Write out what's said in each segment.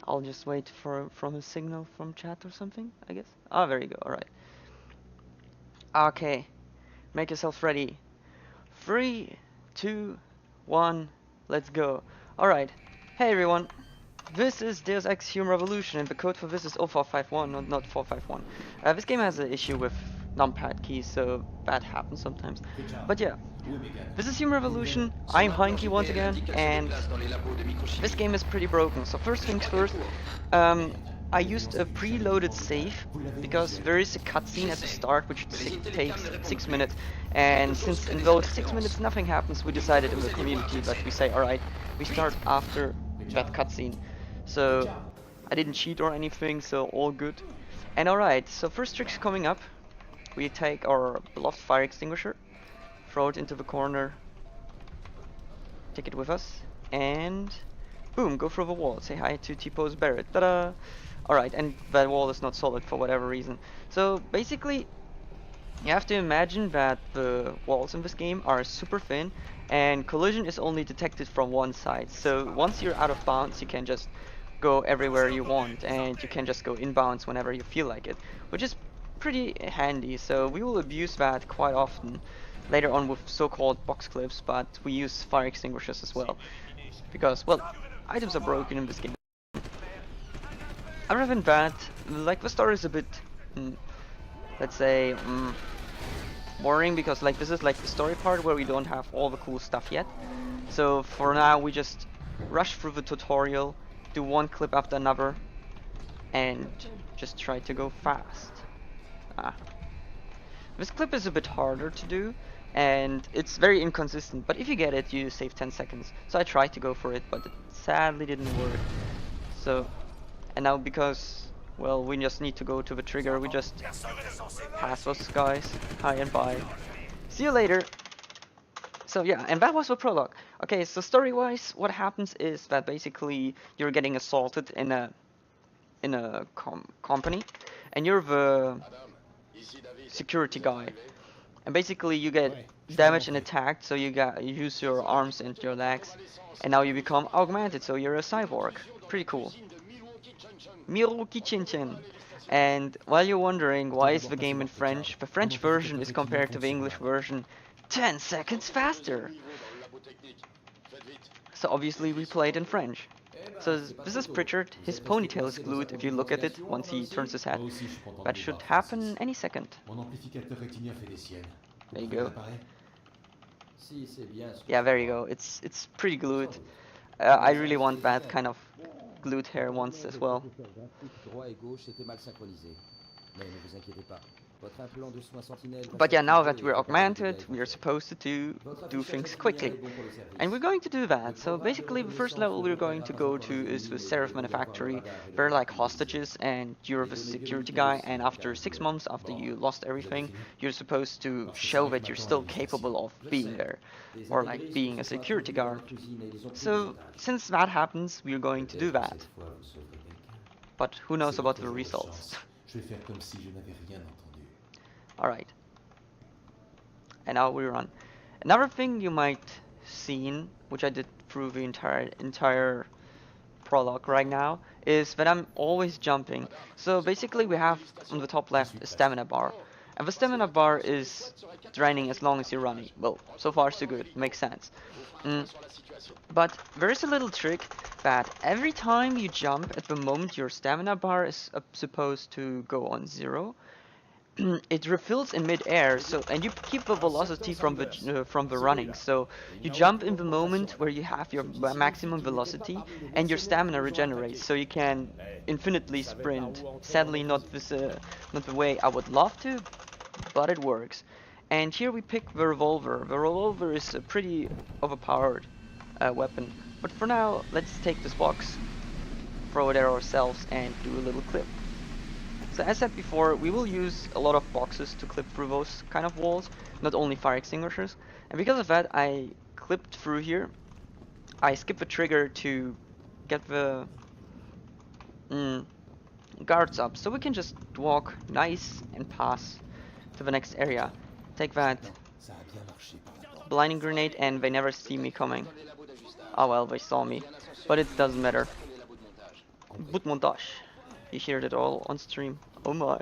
I'll just wait from a signal from chat or something, I guess. Ah, there you go. All right. Okay, make yourself ready. 3, 2, 1, let's go. All right. Hey everyone. This is Deus Ex Human Revolution, and the code for this is 0451, not 451. This game has an issue with numpad keys, so that happens sometimes. But yeah, this is Human Revolution. I'm Heinki once again, and this game is pretty broken. So first things first, um, I used a preloaded save because there is a cutscene at the start which takes 6 minutes, and since in those 6 minutes nothing happens, we decided in the community that we say, alright, we start after that cutscene. So I didn't cheat or anything, so all good. And alright, so first trick's coming up. We take our beloved fire extinguisher, throw it into the corner, take it with us, and boom, go through the wall. Say hi to T-Pose Barrett. Ta-da! Alright, and that wall is not solid for whatever reason. So basically, you have to imagine that the walls in this game are super thin, and collision is only detected from one side. So once you're out of bounds, you can just go everywhere you want, and you can just go inbounds whenever you feel like it, which is pretty handy. So we will abuse that quite often later on with so-called box clips, but we use fire extinguishers as well because, well, items are broken in this game. Other than that, like, the story is a bit, let's say, boring because like this is like the story part where we don't have all the cool stuff yet. So for now we just rush through the tutorial, do one clip after another, and just try to go fast. This clip is a bit harder to do, and it's very inconsistent, but if you get it, you save 10 seconds. So I tried to go for it, but it sadly didn't work. So, and now because, well, we just need to go to the trigger, we just pass those guys, hi and bye. See you later! So yeah, and that was the prologue. Okay, so story-wise, what happens is that basically you're getting assaulted in a company, and you're the security guy. And basically you get damaged and attacked, so you use your arms and your legs, and now you become augmented, so you're a cyborg. Pretty cool. Miroki Chinchin. And while you're wondering why is the game in French, the French version is compared to the English version 10 seconds faster. So obviously we played in French. So this is Pritchard, his ponytail is glued if you look at it once he turns his head. That should happen any second. There you go. Yeah, there you go. It's pretty glued. I really want that kind of glued hair once as well. But yeah, now that we're augmented, we are supposed to do things quickly. And we're going to do that. So basically, the first level we're going to go to is the Seraph Manufactory. They're like hostages, and you're the security guy, and after 6 months after you lost everything, you're supposed to show that you're still capable of being there, or like being a security guard. So since that happens, we're going to do that. But who knows about the results? Alright. And now we run. Another thing you might seen, which I did through the entire prologue right now, is that I'm always jumping. So basically we have on the top left a stamina bar. And the stamina bar is draining as long as you're running. Well, so far so good, makes sense. But there is a little trick that every time you jump at the moment your stamina bar is supposed to go on 0, it refills in mid-air, so and you keep the velocity from the running. So you jump in the moment where you have your maximum velocity, and your stamina regenerates, so you can infinitely sprint. Sadly, not the way I would love to, but it works. And here we pick the revolver. The revolver is a pretty overpowered weapon. But for now, let's take this box, throw it at ourselves, and do a little clip. So as said before, we will use a lot of boxes to clip through those kind of walls, not only fire extinguishers. And because of that, I clipped through here. I skipped the trigger to get the guards up, so we can just walk nice and pass to the next area. Take that blinding grenade, and they never see me coming. Oh well, they saw me, but it doesn't matter. Boot montage. You heard it all on stream. Oh my.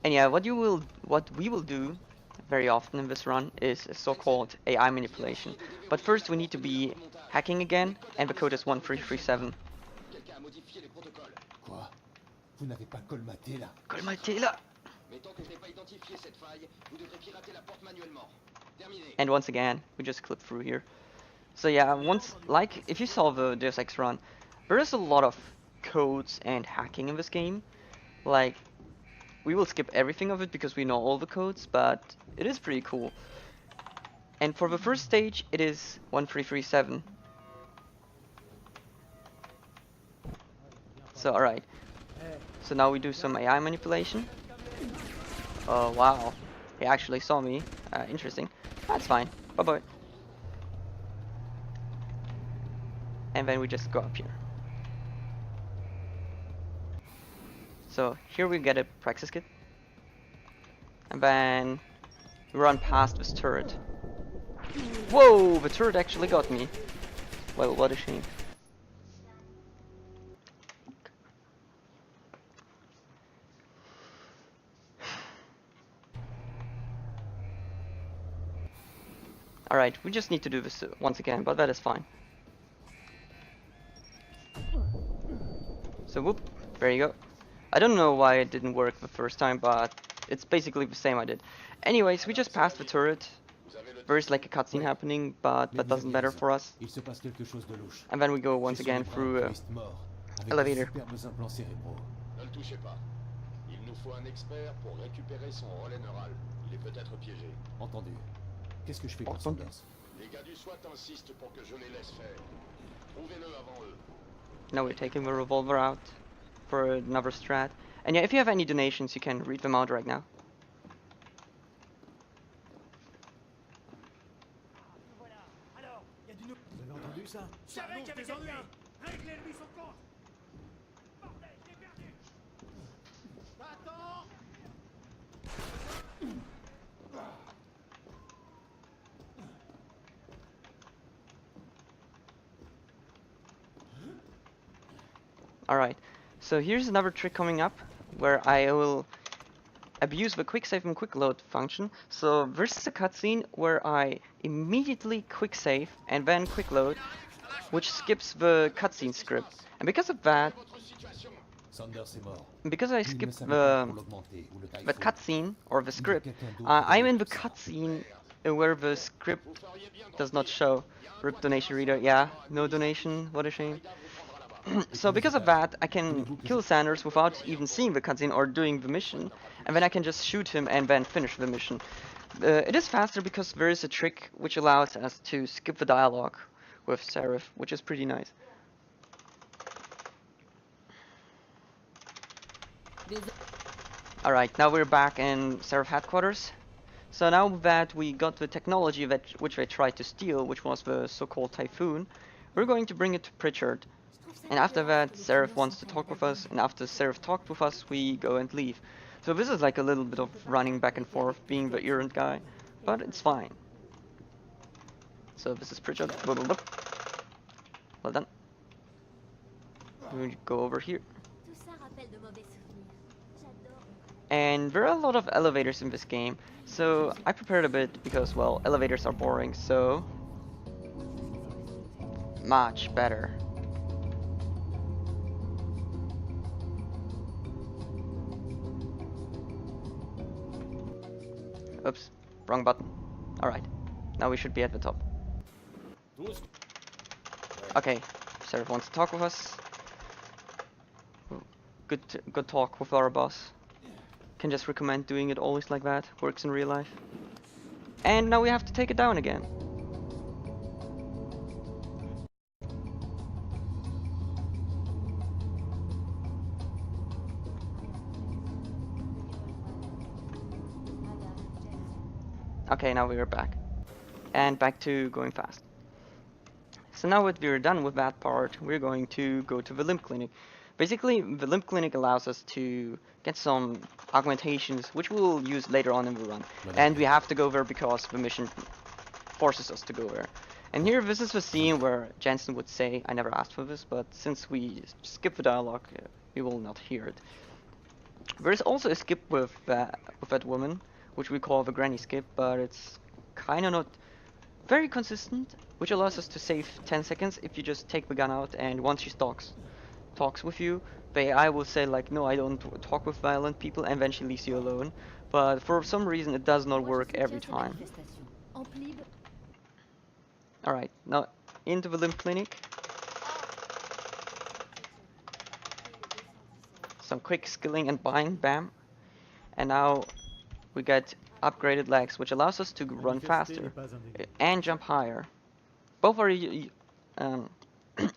And yeah, what we will do very often in this run is a so-called AI manipulation. But first we need to be hacking again, and the code is 1337. Quoi? Vous n'avez pas colmaté là? Colmaté là! Mais tant que je n'ai pas identifié cette faille, vous devrez pirater la porte manuellement. Terminé. And once again, we just clip through here. So yeah, like if you saw the Deus Ex run, there is a lot of codes and hacking in this game. Like, we will skip everything of it because we know all the codes, but it is pretty cool. And for the first stage, it is 1337. So alright. So now we do some AI manipulation. Oh wow. He actually saw me. Interesting. That's fine. Bye bye. And then we just go up here. So here we get a praxis kit. And then we run past this turret. Whoa! The turret actually got me. Well, what a shame. Alright, we just need to do this once again, but that is fine. So whoop, there you go. I don't know why it didn't work the first time, but it's basically the same I did. Anyways, we just passed the turret. There is like a cutscene happening, but that doesn't matter for us. And then we go once again through elevator. Ne le touchez pas. Il nous faut un expert pour récupérer son relais neural. Il est peut-être piégé. Entendu. Qu'est-ce que je fais pour Sanders? Les gars du SWAT insistent pour que je les laisse faire. Trouvez-le avant eux. Now we're taking the revolver out for another strat. And yeah, if you have any donations, you can read them out right now. Alright, so here's another trick coming up where I will abuse the quick save and quick load function. So this is a cutscene where I immediately quick save and then quick load, which skips the cutscene script. And because of that, because I skipped the cutscene or the script, I'm in the cutscene where the script does not show. RIP donation reader, yeah, no donation, what a shame. So because of that, I can kill Sanders without even seeing the cutscene or doing the mission, and then I can just shoot him and then finish the mission. It is faster because there is a trick which allows us to skip the dialogue with Seraph, which is pretty nice. Alright, now we're back in Seraph headquarters. So now that we got the technology which they tried to steal, which was the so-called Typhoon, we're going to bring it to Pritchard. And after that, Seraph wants to talk with us, and after Seraph talked with us, we go and leave. So this is like a little bit of running back and forth, being the errand guy, but it's fine. So this is Pritchard. Well done. We go over here. And there are a lot of elevators in this game, so I prepared a bit because, well, elevators are boring, so much better. Oops, wrong button. Alright, now we should be at the top. Okay, Seraph wants to talk with us. Good talk with our boss. Can just recommend doing it always like that. Works in real life. And now we have to take it down again. Okay, now we are back. And back to going fast. So now that we're done with that part, we're going to go to the limb clinic. Basically, the limb clinic allows us to get some augmentations, which we'll use later on in the run. And we have to go there because the mission forces us to go there. And here, this is the scene where Jensen would say, I never asked for this, but since we skip the dialogue, we will not hear it. There is also a skip with that woman, which we call the granny skip, but it's kind of not very consistent, which allows us to save 10 seconds if you just take the gun out, and once she talks with you, the AI will say like, no, I don't talk with violent people, and then she leaves you alone. But for some reason it does not work every time. Alright, now into the limb clinic. Some quick skilling and buying, bam. And now we get upgraded legs, which allows us to run faster and jump higher. Both are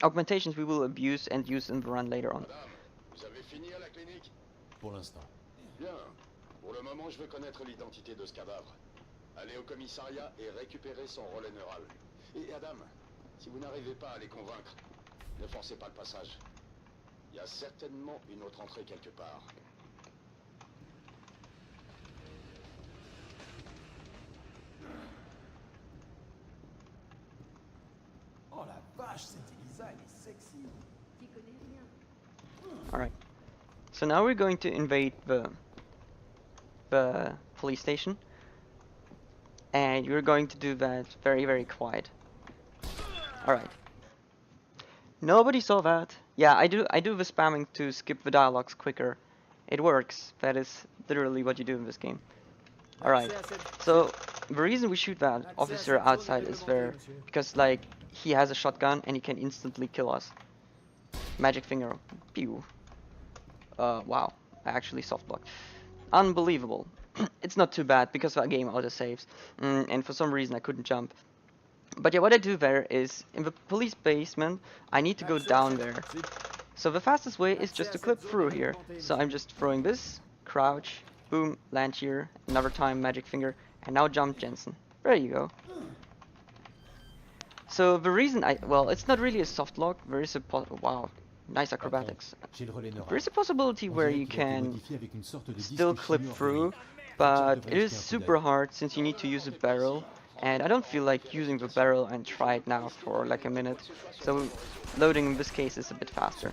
augmentations we will abuse and use in the run later on. Madame, vous avez fini à la clinique? Pour l'instant. Bien. Pour le moment, je veux connaître l'identité de ce cadavre. Allez au commissariat et récupérer son relais neural. Et Adam, si vous n'arrivez pas à les convaincre, ne forcez pas le passage. Il y a certainement une autre entrée quelque part. Oh la vache, cette Elisa, elle est sexy. Alright. So now we're going to invade the police station. And you're going to do that very, very quiet. Alright. Nobody saw that. Yeah, I do the spamming to skip the dialogues quicker. It works. That is literally what you do in this game. Alright. So the reason we shoot that officer outside is there because like he has a shotgun and he can instantly kill us. Magic finger. Pew. Wow. I actually soft blocked. Unbelievable. It's not too bad because the game auto saves. And for some reason I couldn't jump. But yeah, what I do there is, in the police basement, I need to go down there. So the fastest way is just to clip through here. So I'm just throwing this, crouch, boom, land here, another time magic finger, and now jump Jensen. There you go. So the reason well, it's not really a soft lock, there is a wow, nice acrobatics. There is a possibility where you can still clip through, but it is super hard since you need to use a barrel. And I don't feel like using the barrel and try it now for like a minute, so loading in this case is a bit faster.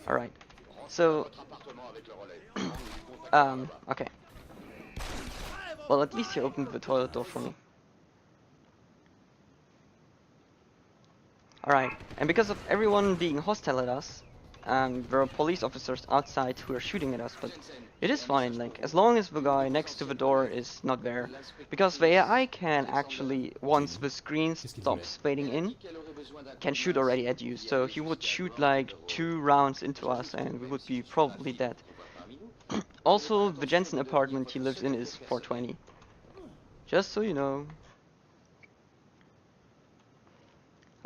Alright, so, okay. Well, at least he opened the toilet door for me. Alright, and because of everyone being hostile at us, there are police officers outside who are shooting at us, but it is fine, like, as long as the guy next to the door is not there. Because the AI can actually, once the screen stops fading in, can shoot already at you. So he would shoot like 2 rounds into us and we would be probably dead. Also, the Jensen apartment he lives in is 420. Just so you know.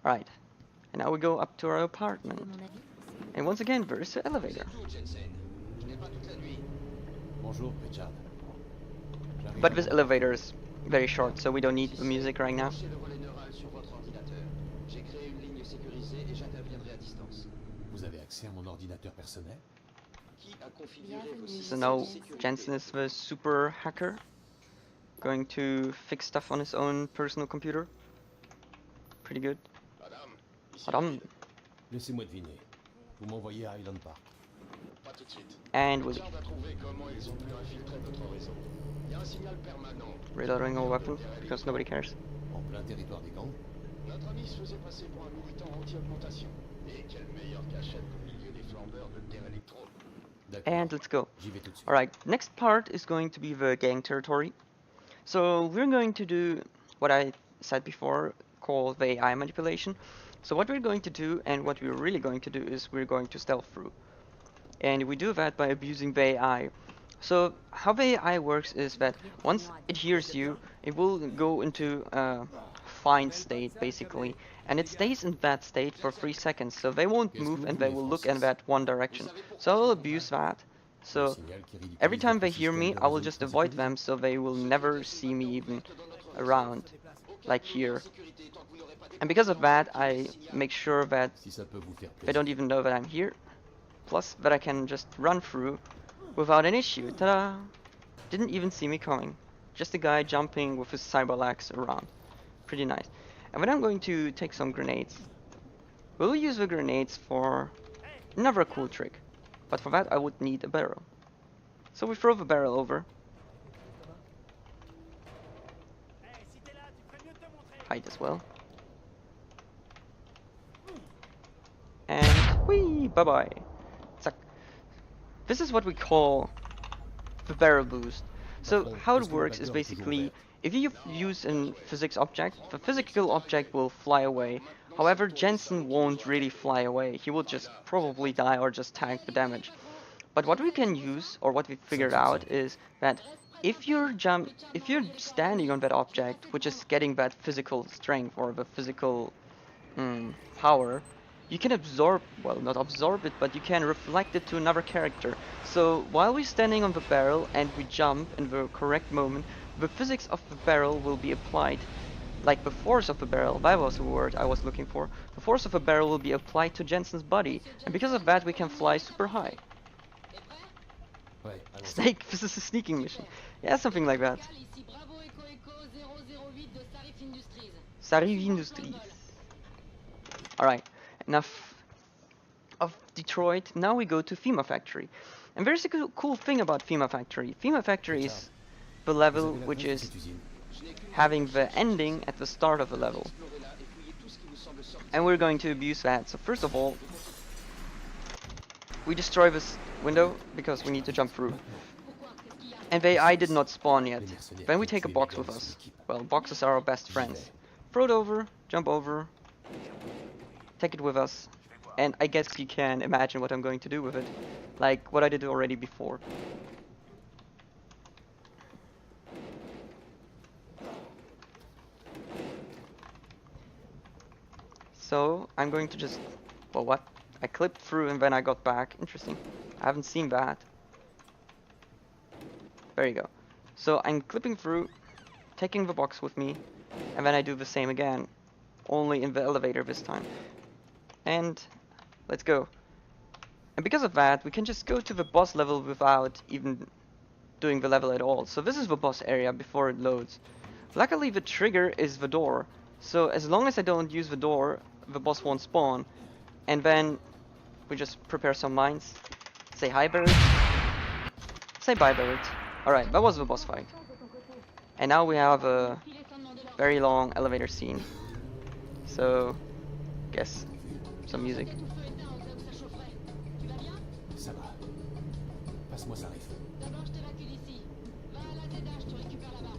Alright, and now we go up to our apartment. And once again, there is the elevator. But this elevator is very short, so we don't need the music right now. So now Jensen is the super hacker, going to fix stuff on his own personal computer. Pretty good. Madame. Laissez-moi deviner. Vous m'envoyez à Island Park. Pas tout de suite. And we reloading our weapon because nobody cares. En plein territoire des gangs. Notre ami se faisait passer pour un militant anti-augmentation. Et quelle meilleure cachette au milieu des flambeurs de terre électro. And let's go. Alright, next part is going to be the gang territory. So we're going to do what I said before, called the AI manipulation. So what we're going to do, and what we're really going to do, is we're going to stealth through. And we do that by abusing the AI. So how the AI works is that once it hears you, it will go into a find state, basically. And it stays in that state for 3 seconds, so they won't move and they will look in that one direction. So I will abuse that. So every time they hear me, I will just avoid them so they will never see me even around, like here. And because of that, I make sure that they don't even know that I'm here. Plus, that I can just run through without an issue. Ta-da! Didn't even see me coming. Just a guy jumping with his cyber legs around. Pretty nice. And then I'm going to take some grenades. We'll use the grenades for another cool trick. But for that I would need a barrel. So we throw the barrel over. Hide as well. And whee! Bye-bye. This is what we call the barrel boost. So how it works is basically, if you use a physics object, the physical object will fly away. However, Jensen won't really fly away. He will just probably die or just tank the damage. But what we can use, or what we figured out, is that if you're standing on that object, which is getting that physical strength or the physical power, you can absorb, well, not absorb it, but you can reflect it to another character. So while we're standing on the barrel and we jump in the correct moment, the physics of the barrel will be applied. Like the force of the barrel, that was the word I was looking for. The force of the barrel will be applied to Jensen's body, and because of that we can fly super high. Snake, this is a sneaking mission. Yeah, something like that. Sarif Industries. Alright, enough of Detroit. Now we go to Thema Factory. And there's a cool thing about Thema Factory. Thema Factory is the level which is having the ending at the start of the level. And we're going to abuse that. So first of all, we destroy this window because we need to jump through. And the AI did not spawn yet. Then we take a box with us. Well, boxes are our best friends. Throw it over, jump over, take it with us. And I guess you can imagine what I'm going to do with it. Like what I did already before. So I'm going to just, well, what? I clipped through and then I got back. Interesting. I haven't seen that. There you go. So I'm clipping through, taking the box with me, and then I do the same again, only in the elevator this time. And let's go. And because of that, we can just go to the boss level without even doing the level at all. So this is the boss area before it loads. Luckily the trigger is the door. So as long as I don't use the door, the boss won't spawn. And then we just prepare some mines. Say hi, bird. Say bye, bird. Alright, that was the boss fight. And now we have a very long elevator scene. So, guess some music. Ça va. Passe-moi ça arrive. D'abord, je t'évacue d'ici. Va à la TDH, tu récupères là-bas.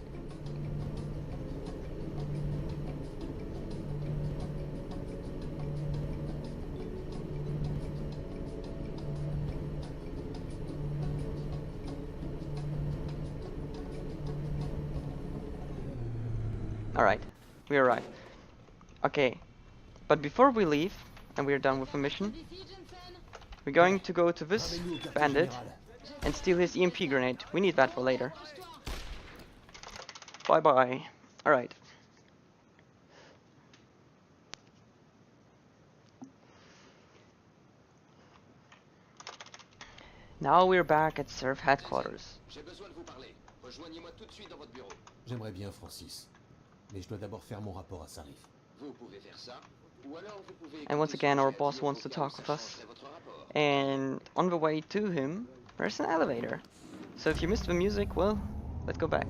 Alright, we arrived. Okay, but before we leave, and we're done with the mission, we're going to go to this bandit and steal his EMP grenade. We need that for later. Bye bye. Alright. Now we're back at Surf headquarters. J'aimerais bien, Francis. Mais je dois d'abord faire mon rapport à Sarif. And once again, our boss wants to talk with us. And on the way to him, there's an elevator. So if you missed the music, well, let's go back.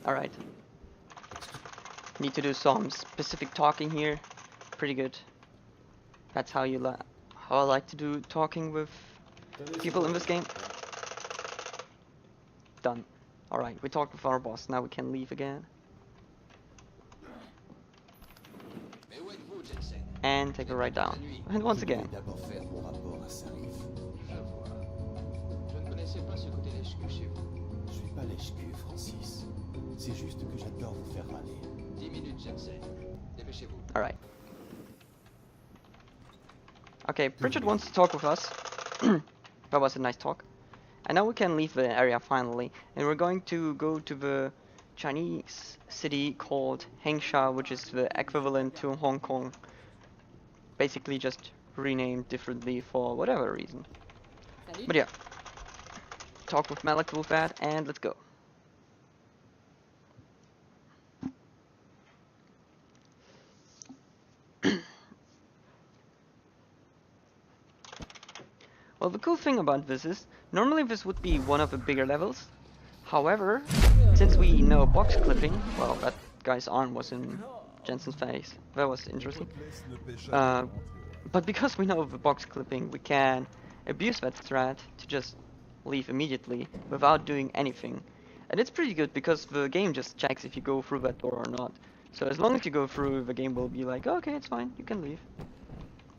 Alright. Need to do some specific talking here. Pretty good. That's how how I like to do talking with people in this game. Done. Alright, we talked with our boss, now we can leave again. And take a ride down. And once again. D'abord faire mon rapport à Sarif. Je suis pas lèche-cul, Francis. C'est juste que j'adore vous faire râler. 10 minutes, Jensen. Dépêchez-vous. Alright. Okay, Pritchard wants to talk with us. That was a nice talk. And now we can leave the area finally. And we're going to go to the Chinese city called Hengsha, which is the equivalent to Hong Kong. Basically just renamed differently for whatever reason. Salut. But yeah, talk with Malik with that, and let's go. Well, the cool thing about this is, normally this would be one of the bigger levels. However, since we know box clipping, well, that guy's arm was in Jensen's face. That was interesting. But because we know the box clipping, we can abuse that strat to just leave immediately without doing anything. And it's pretty good because the game just checks if you go through that door or not. So as long as you go through, the game will be like, okay, it's fine, you can leave.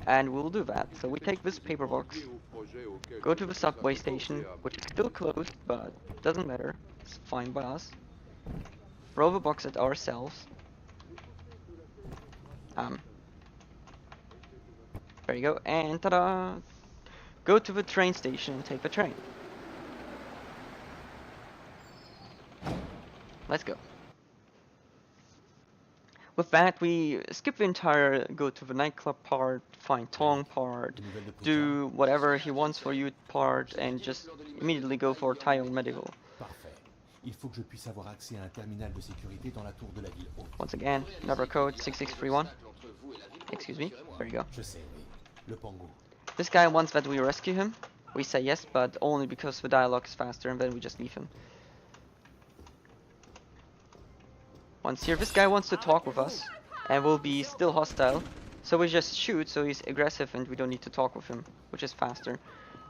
And we'll do that. So we take this paper box, go to the subway station, which is still closed, but doesn't matter. It's fine by us. Throw the box at ourselves. There you go, and ta-da! Go to the train station and take the train. Let's go. With that, we skip the entire go to the nightclub part, find Tong part, do whatever he wants for you part, and just immediately go for Taiwan Medical. Parfait. Il faut que je puisse avoir accès à un terminal de sécurité dans la tour de la ville haute. Once again, number code 6631. Excuse me, there you go. Je sais, oui. Le Pango. This guy wants that we rescue him. We say yes, but only because the dialogue is faster, and then we just leave him. Once here, this guy wants to talk with us, and will be still hostile. So we just shoot, so he's aggressive, and we don't need to talk with him, which is faster.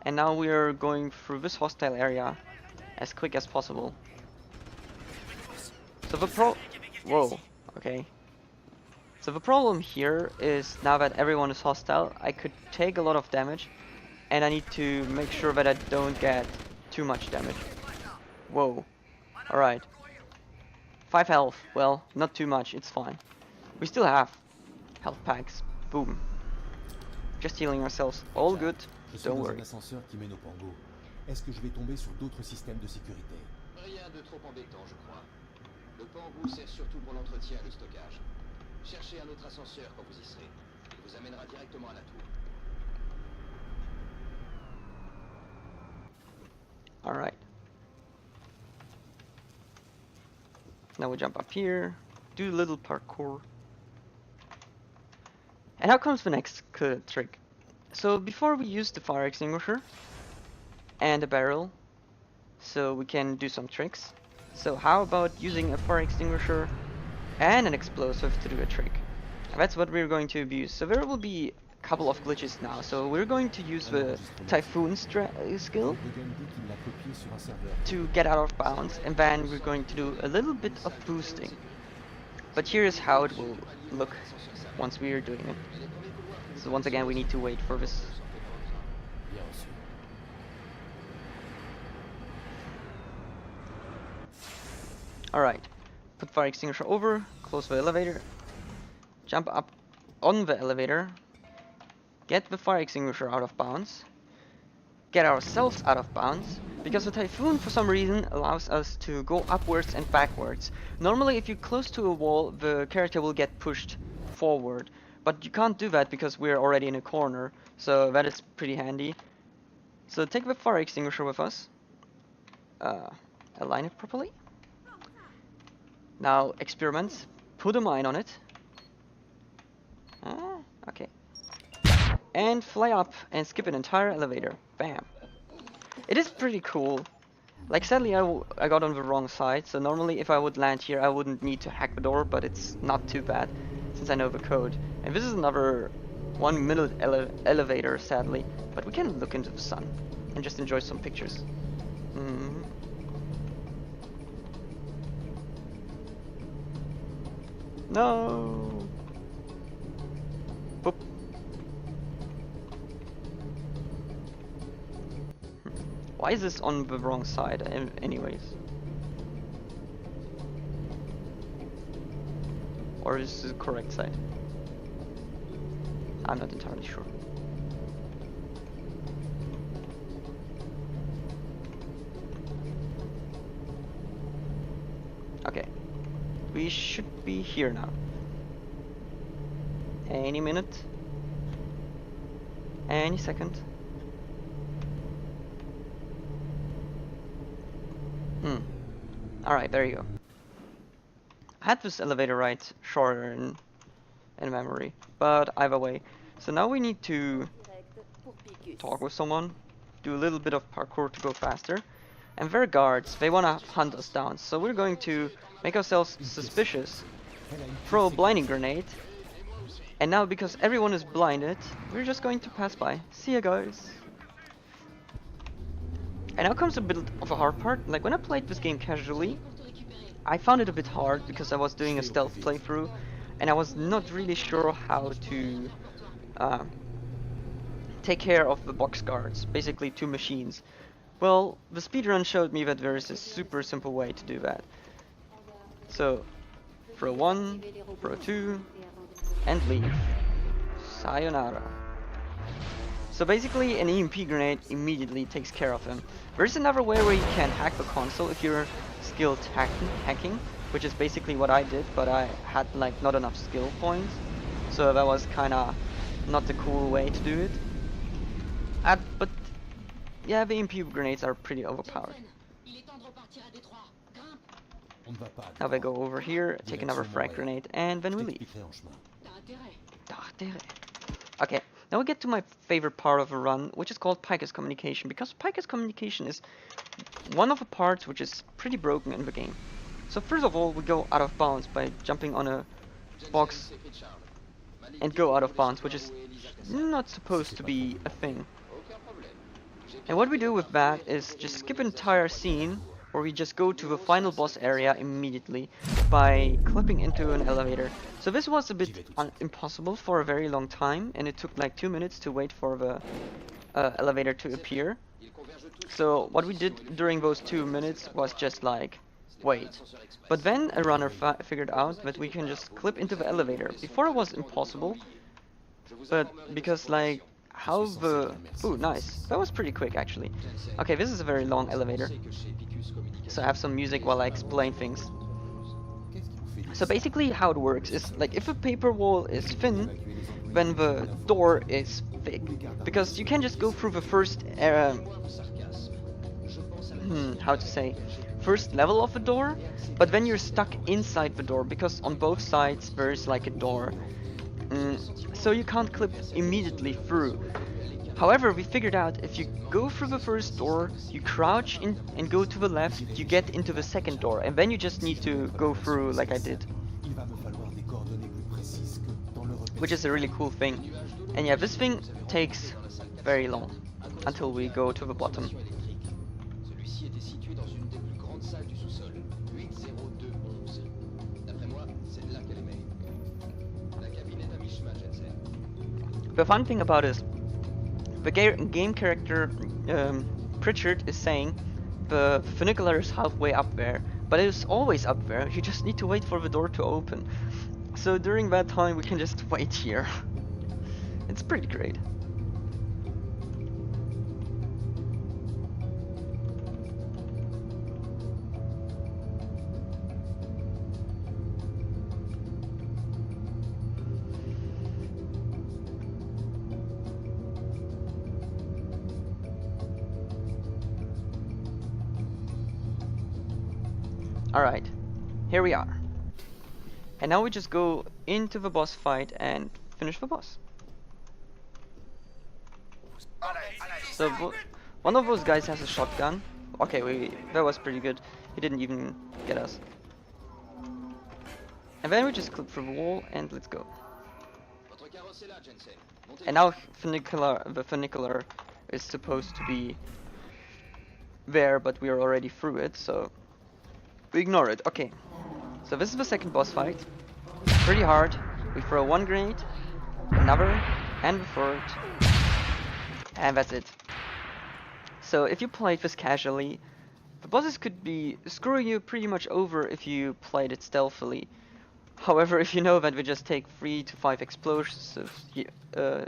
And now we are going through this hostile area as quick as possible. So the whoa, okay. So the problem here is now that everyone is hostile, I could take a lot of damage, and I need to make sure that I don't get too much damage. Whoa. Alright. 5 health. Well, not too much, it's fine. We still have health packs. Boom. Just healing ourselves. All good. Je suis Don't dans worry. un ascenseur qui mène au Pango. Est-ce que je vais tomber sur d'autres systèmes de sécurité? Rien de trop embêtant, je crois. Le Pango sert surtout pour l'entretien et le stockage. Cherchez un autre ascenseur quand vous y serez. Il vous amènera directement à la tour. Alright. Now we jump up here, do a little parkour. And now comes the next trick. So before we use the fire extinguisher and a barrel, so we can do some tricks. So how about using a fire extinguisher and an explosive to do a trick? And that's what we're going to abuse. So there will be a couple of glitches now. So we're going to use the typhoon skill to get out of bounds, and then we're going to do a little bit of boosting. But here's how it will look once we are doing it. So once again, we need to wait for this. Alright, put fire extinguisher over, close the elevator, jump up on the elevator, get the fire extinguisher out of bounds, get ourselves out of bounds, because the typhoon for some reason allows us to go upwards and backwards. Normally if you're close to a wall, the character will get pushed forward, but you can't do that because we're already in a corner, so that is pretty handy. So take the fire extinguisher with us, align it properly. Now experiments, put a mine on it, okay, and fly up and skip an entire elevator. Bam. It is pretty cool. Like sadly I got on the wrong side, so normally if I would land here I wouldn't need to hack the door, but it's not too bad since I know the code. And this is another 1 minute elevator sadly, but we can look into the sun and just enjoy some pictures. No. Boop. Why is this on the wrong side anyways? Or is this the correct side? I'm not entirely sure. Okay, we should be here now. Any minute. Any second. Alright, there you go. I had this elevator ride shorter in memory, but either way. So now we need to talk with someone, do a little bit of parkour to go faster. And their guards, they wanna hunt us down, so we're going to make ourselves suspicious, throw a blinding grenade, and now because everyone is blinded, we're just going to pass by. See ya, guys. And now comes a bit of a hard part. Like when I played this game casually, I found it a bit hard because I was doing a stealth playthrough and I was not really sure how to take care of the box guards, basically two machines. Well, the speedrun showed me that there is a super simple way to do that. So, throw one, throw two, and leave. Sayonara. So basically an EMP grenade immediately takes care of him. There's another way where you can hack the console if you're skilled hacking, which is basically what I did, but I had like not enough skill points. So that was kinda not the cool way to do it. But yeah, the EMP grenades are pretty overpowered. Now they go over here, take another frag grenade, and then we leave. Okay, now we get to my favorite part of the run, which is called Piker's Communication, because Piker's Communication is one of the parts which is pretty broken in the game. So first of all, we go out of bounds by jumping on a box and go out of bounds, which is not supposed to be a thing. And what we do with that is just skip an entire scene, where we just go to the final boss area immediately by clipping into an elevator. So this was a bit impossible for a very long time, and it took like 2 minutes to wait for the elevator to appear. So what we did during those 2 minutes was just like wait. But then a runner figured out that we can just clip into the elevator. Before it was impossible, but because like how the... Ooh, nice. That was pretty quick actually. Okay, this is a very long elevator. So I have some music while I explain things. So basically how it works is like if a paper wall is thin, then the door is thick. Because you can just go through the first how to say, first level of the door, but then you're stuck inside the door because on both sides there's like a door. So you can't clip immediately through. However, we figured out if you go through the first door, you crouch in and go to the left, you get into the second door, and then you just need to go through like I did. Which is a really cool thing. And yeah, this thing takes very long until we go to the bottom. The fun thing about it is the game character Pritchard is saying the funicular is halfway up there, but it is always up there. You just need to wait for the door to open. So during that time we can just wait here. It's pretty great. Alright, here we are. And now we just go into the boss fight and finish the boss. So one of those guys has a shotgun. Okay, that was pretty good. He didn't even get us. And then we just clip through the wall and let's go. And now the funicular is supposed to be there, but we are already through it, so we ignore it. Okay, so this is the second boss fight. Pretty hard. We throw one grenade, another, and the third, and that's it. So if you play this casually, the bosses could be screwing you pretty much over if you played it stealthily. However, if you know that we just take 3 to 5 explosives,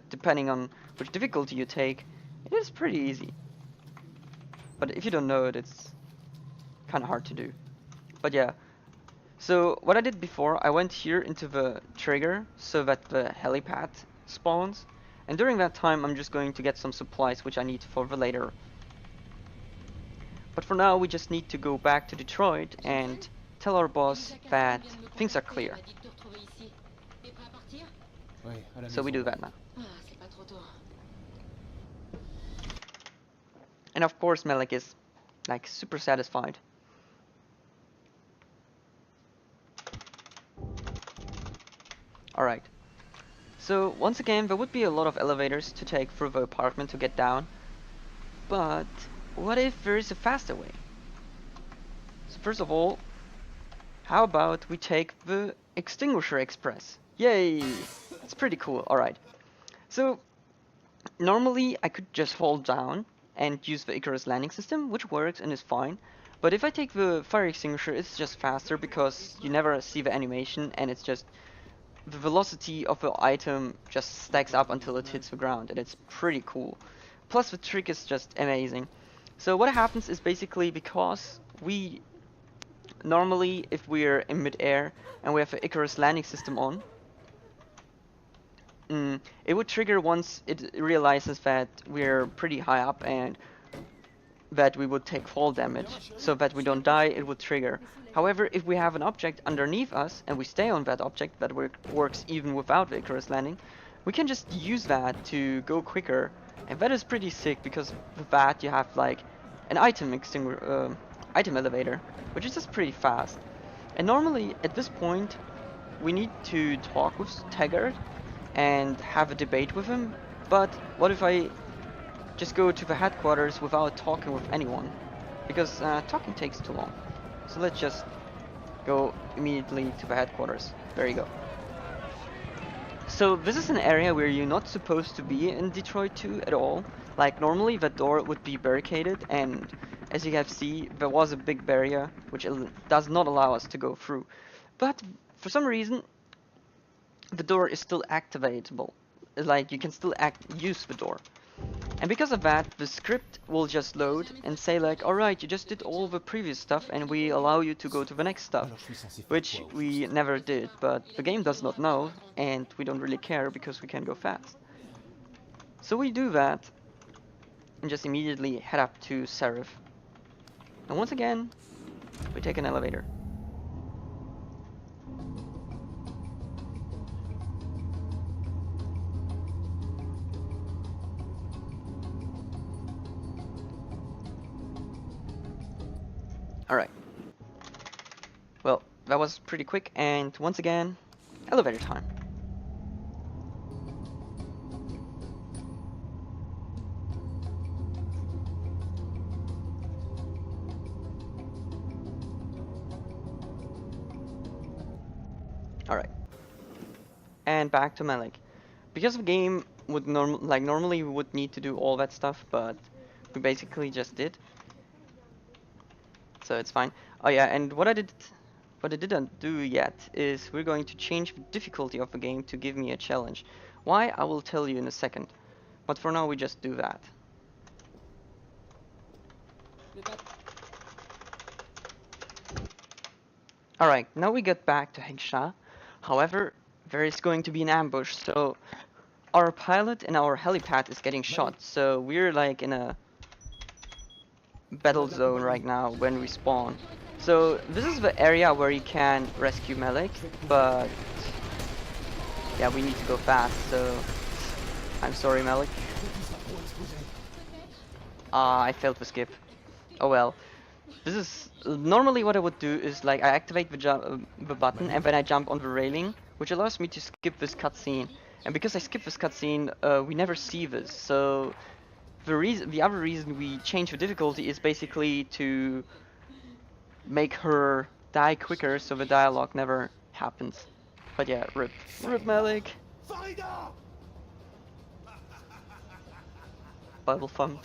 depending on which difficulty you take, it is pretty easy. But if you don't know it, it's kind of hard to do. But yeah, So what I did before, I went here into the trigger so that the helipad spawns, and during that time I'm just going to get some supplies which I need for the later. But for now we just need to go back to Detroit and tell our boss that things are clear. Ouais, à la So we maison. do that now. Ah, c'est pas trop tôt. And of course Melik is like super satisfied. Alright. So once again there would be a lot of elevators to take through the apartment to get down. But what if there is a faster way? So first of all, how about we take the Extinguisher Express? Yay! It's pretty cool, alright. So normally I could just hold down and use the Icarus landing system, which works and is fine. But if I take the fire extinguisher, it's just faster because you never see the animation and it's just the velocity of the item just stacks up until it hits the ground, and it's pretty cool. Plus the trick is just amazing. So what happens is basically because we normally, if we're in mid-air and we have the Icarus landing system on, it would trigger once it realizes that we're pretty high up and that we would take fall damage. So that we don't die, it would trigger. However, if we have an object underneath us and we stay on that object that works even without the Icarus landing, we can just use that to go quicker. And that is pretty sick because with that you have like an item elevator, which is just pretty fast. And normally at this point we need to talk with Taggart and have a debate with him, but what if I just go to the headquarters without talking with anyone? Because talking takes too long. So let's just go immediately to the headquarters. There you go. So this is an area where you're not supposed to be in Detroit 2 at all. Like normally the door would be barricaded, and as you have seen there was a big barrier which does not allow us to go through. But for some reason the door is still activatable. Like you can still use the door. And because of that, the script will just load and say like, alright, you just did all the previous stuff and we allow you to go to the next stuff. Which we never did, but the game does not know and we don't really care because we can go fast. So we do that and just immediately head up to Serif. And once again, we take an elevator. Alright. Well, that was pretty quick, and once again, elevator time. Alright. And back to Melik. Because the game would normally we would need to do all that stuff, but we basically just did. So it's fine. Oh yeah, and what I didn't do yet is we're going to change the difficulty of the game to give me a challenge. Why? I will tell you in a second. But for now we just do that. Alright, now we get back to Hegsha. However, there is going to be an ambush, so our pilot and our helipad is getting shot, so we're like in a battle zone right now when we spawn. So this is the area where you can rescue Melik, but yeah, we need to go fast, so I'm sorry, Melik. I failed the skip. Oh well. This is normally what I would do is like I activate the button and then I jump on the railing, which allows me to skip this cutscene. And because I skip this cutscene, we never see this. So the other reason we change the difficulty is basically to make her die quicker, so the dialogue never happens. But yeah, rip Melik. Bible thumb.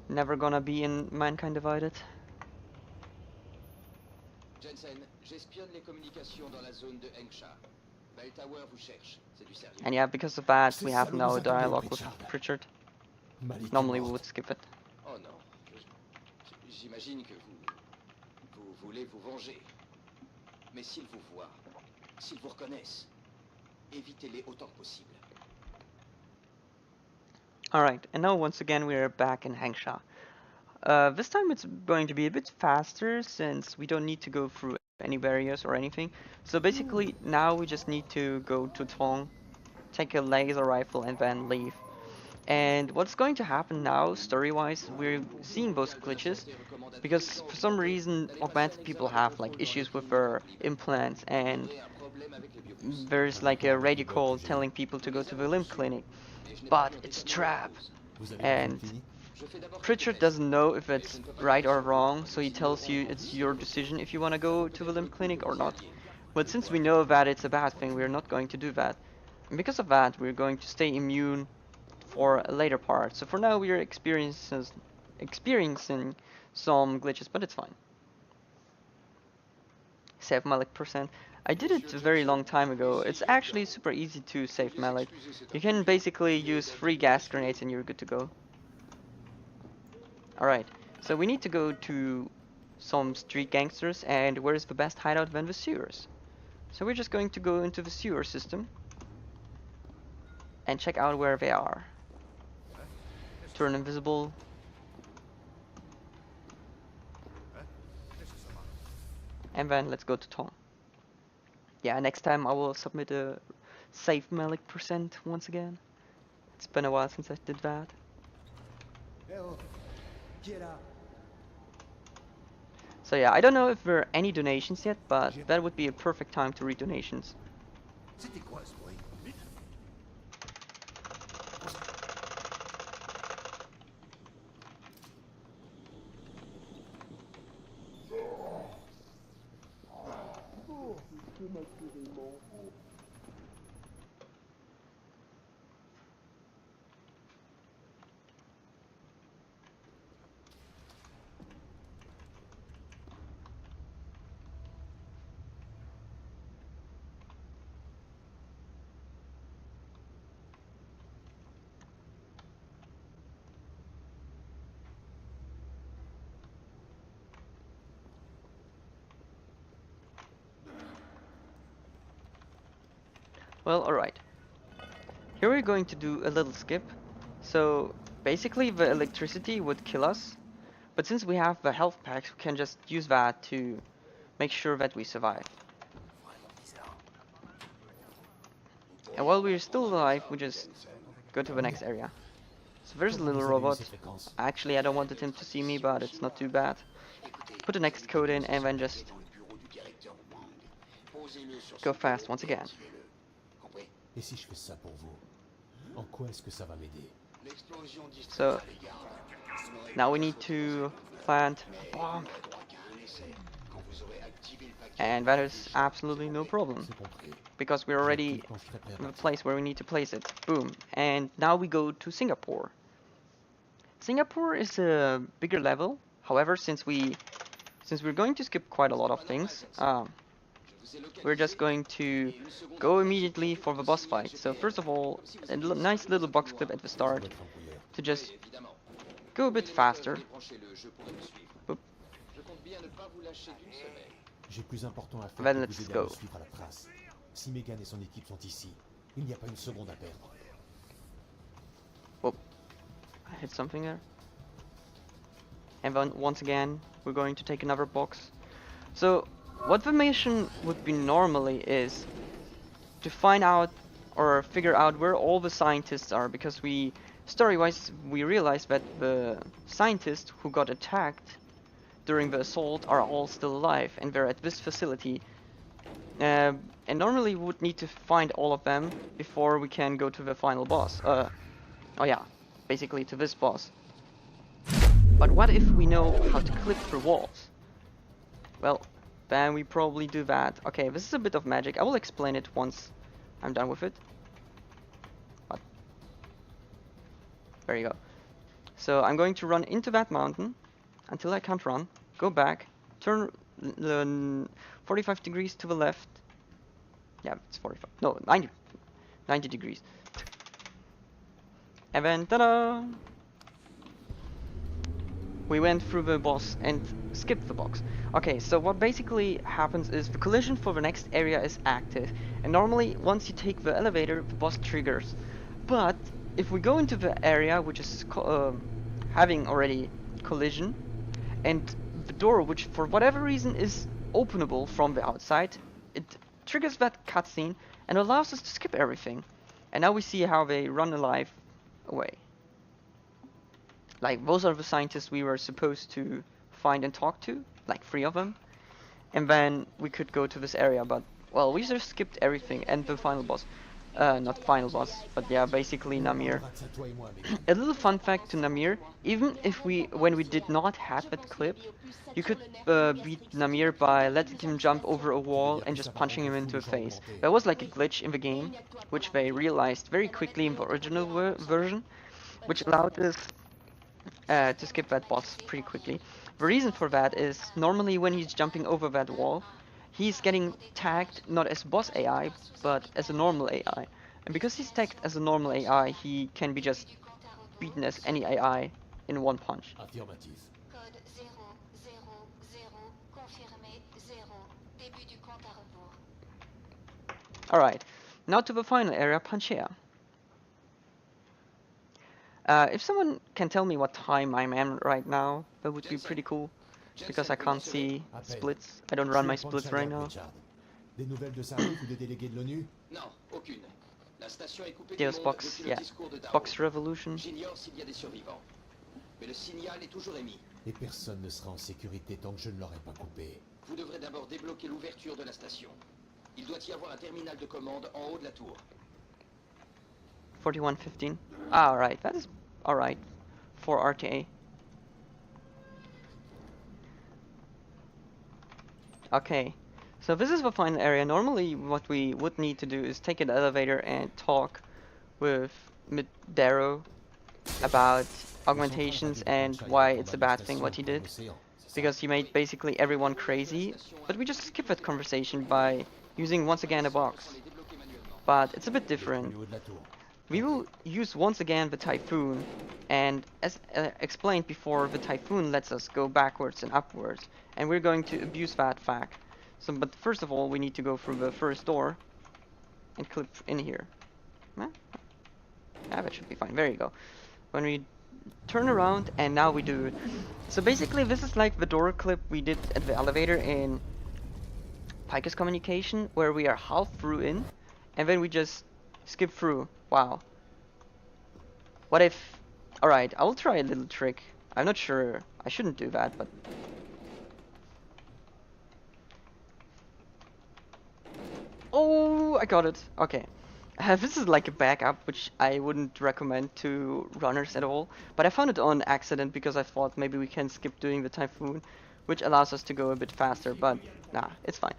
Never gonna be in Mankind Divided. Jensen, j'espionne les communications dans la zone de Hengsha. Bell Tower vous cherche. C'est du sérieux. And yeah, because of that, we have no dialogue with Pritchard. Normally we would skip it. Oh non. J'imagine que vous voulez vous venger. Mais s'ils vous voient, s'ils vous reconnaissent, évitez-les autant que possible. Alright, and now once again we are back in Hangsha. This time it's going to be a bit faster since we don't need to go through any barriers or anything. So basically now we just need to go to Tong, take a laser rifle and then leave. And what's going to happen now, story-wise, we're seeing those glitches because for some reason augmented people have like issues with their implants, and there's like a radio call telling people to go to the limb clinic, but it's a trap. And Pritchard doesn't know if it's right or wrong, so he tells you it's your decision if you want to go to the limb clinic or not. But since we know that it's a bad thing, we're not going to do that. And because of that, we're going to stay immune for a later part. So for now, we are experiencing some glitches, but it's fine. Save Malik %. I did it a very long time ago. It's actually super easy to save Malik. You can basically use 3 gas grenades and you're good to go. Alright, so we need to go to some street gangsters, and where is the best hideout than the sewers? So we're just going to go into the sewer system and check out where they are. Turn invisible. And then let's go to Tom. Yeah, next time I will submit a save Malik % once again. It's been a while since I did that. So yeah, I don't know if there are any donations yet, but that would be a perfect time to read donations. Well, alright. Here we're going to do a little skip. So basically the electricity would kill us, but since we have the health packs, we can just use that to make sure that we survive. And while we're still alive, we just go to the next area. So there's a little robot. Actually, I don't wanted him to see me, but it's not too bad. Put the next code in and then just go fast once again. Et si je fais ça pour vous, en quoi est-ce que ça va m'aider? So now we need to plant a bomb, and that is absolutely no problem because we're already in the place where we need to place it. Boom. And now we go to Singapore. Singapore is a bigger level. However, since we're going to skip quite a lot of things, we're just going to go immediately for the boss fight. So first of all, a nice little box clip at the start to just go a bit faster. Boop. J'ai plus important à faire Then que let's vous aider à go. me suivre à la trace. Si Megan et son équipe sont ici, il n'y a pas une seconde à perdre. Whoop. I hit something there. And then once again, we're going to take another box. So what the mission would be normally is to find out or figure out where all the scientists are, because story-wise, we realized that the scientists who got attacked during the assault are all still alive, and they're at this facility. And normally we would need to find all of them before we can go to the final boss. Oh yeah, basically to this boss. But what if we know how to clip through walls? Well, then we probably do that. Okay, this is a bit of magic. I will explain it once I'm done with it. But there you go. So I'm going to run into that mountain until I can't run. Go back, turn 45 degrees to the left. Yeah, it's 45. No, 90 degrees. And then, ta-da! we went through the boss and skipped the box. Okay, so what basically happens is the collision for the next area is active, and normally once you take the elevator, the boss triggers. But if we go into the area which is having already collision, and the door, which for whatever reason is openable from the outside, it triggers that cutscene and allows us to skip everything. And now we see how they run alive away. Like, those are the scientists we were supposed to find and talk to, like 3 of them. And then we could go to this area, but, well, we just skipped everything and the final boss. Not final boss, but yeah, basically Namir. A little fun fact to Namir, even if when we did not have that clip, you could beat Namir by letting him jump over a wall and just punching him into the face. There was like a glitch in the game, which they realized very quickly in the original version, which allowed us to skip that boss pretty quickly. The reason for that is normally when he's jumping over that wall, he's getting tagged not as boss AI, but as a normal AI. And because he's tagged as a normal AI, he can be just beaten as any AI in one punch. Affirmatif. Code 0, 0, 0, confirmé 0. Début du compte à rebours. Alright, now to the final area, Panchea. If someone can tell me what time I'm in right now, that would be pretty cool. Because I can't see splits. I don't run my splits right now. Des nouvelles de Sarif ou des délégués de l'ONU? Non, aucune. La station est coupée Deus du monde Box, depuis yeah. le discours de Darrow. Box Revolution. J'ignore s'il y a des survivants. Mais le signal est toujours émis. Et personne ne sera en sécurité tant que je ne l'aurai pas coupé. Vous devrez d'abord débloquer l'ouverture de la station. Il doit y avoir un terminal de commande en haut de la tour. 4115. Ah, alright, that is alright for RTA. Okay, so this is the final area. Normally what we would need to do is take an elevator and talk with Darrow about augmentations and why it's a bad thing what he did. Because he made basically everyone crazy, but we just skip that conversation by using once again a box. But it's a bit different. We will use once again the Typhoon, and as explained before, the Typhoon lets us go backwards and upwards, and we're going to abuse that fact. So, but first of all, we need to go through the first door and clip in here. Huh? Yeah, that should be fine. There you go. When we turn around, and now we do it. So basically, this is like the door clip we did at the elevator in Pike's Communication, where we are half through in, and then we just skip through. Wow. What if... Alright, I'll try a little trick. I'm not sure. I shouldn't do that, but... Oh, I got it. Okay. This is like a backup, which I wouldn't recommend to runners at all. But I found it on accident because I thought maybe we can skip doing the Typhoon, which allows us to go a bit faster, but nah, it's fine.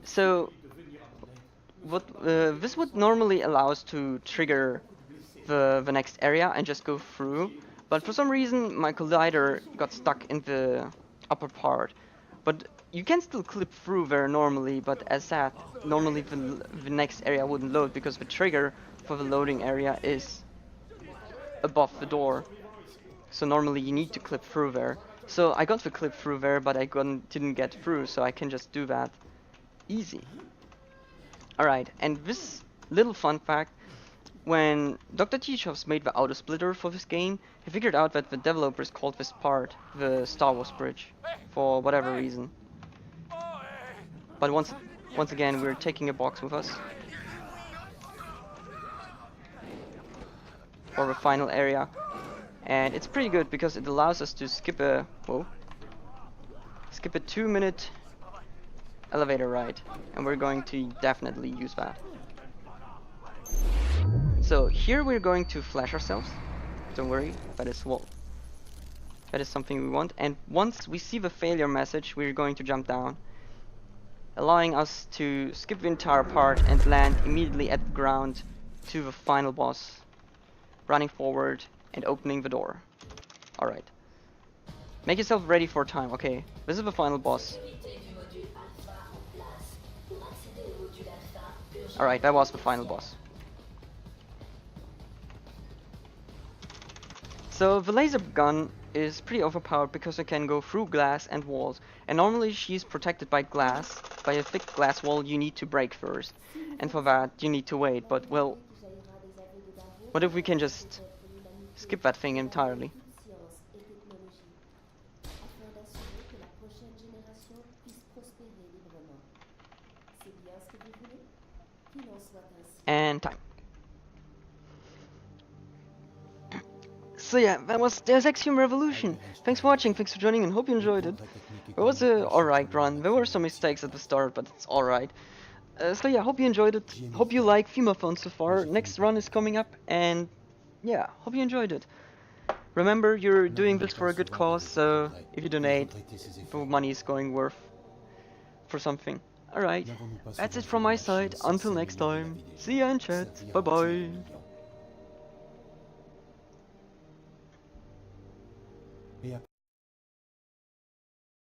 So... what this would normally allow us to trigger the next area and just go through, but for some reason my collider got stuck in the upper part. But you can still clip through there normally, but as said, normally the next area wouldn't load because the trigger for the loading area is above the door. So normally you need to clip through there. So I got the clip through there, but I didn't get through, so I can just do that easy. Alright, and this little fun fact, when Dr. Tishovs made the auto splitter for this game, he figured out that the developers called this part the Star Wars bridge, for whatever reason. But once again, we're taking a box with us for the final area, and it's pretty good because it allows us to skip a 2-minute elevator ride, and we're going to definitely use that. So here we're going to flash ourselves. Don't worry, that is something we want. And once we see the failure message, we're going to jump down, allowing us to skip the entire part and land immediately at the ground to the final boss, running forward and opening the door. Alright. Make yourself ready for time. Okay, this is the final boss. Alright, that was the final boss. So the laser gun is pretty overpowered because it can go through glass and walls, and normally she's protected by glass, by a thick glass wall you need to break first, and for that you need to wait, but well, what if we can just skip that thing entirely? And time. So yeah, that was Deus Ex Human Revolution. Thanks for watching, thanks for joining, and hope you enjoyed it. It was a alright run. There were some mistakes at the start, but it's alright. So yeah, hope you enjoyed it. Hope you like Themeathon so far. Next run is coming up, and yeah, hope you enjoyed it. Remember, you're doing this for a good cause, so if you donate, the money is going worth for something. Alright, that's it from my side. Until next time. See ya in chat. Bye bye.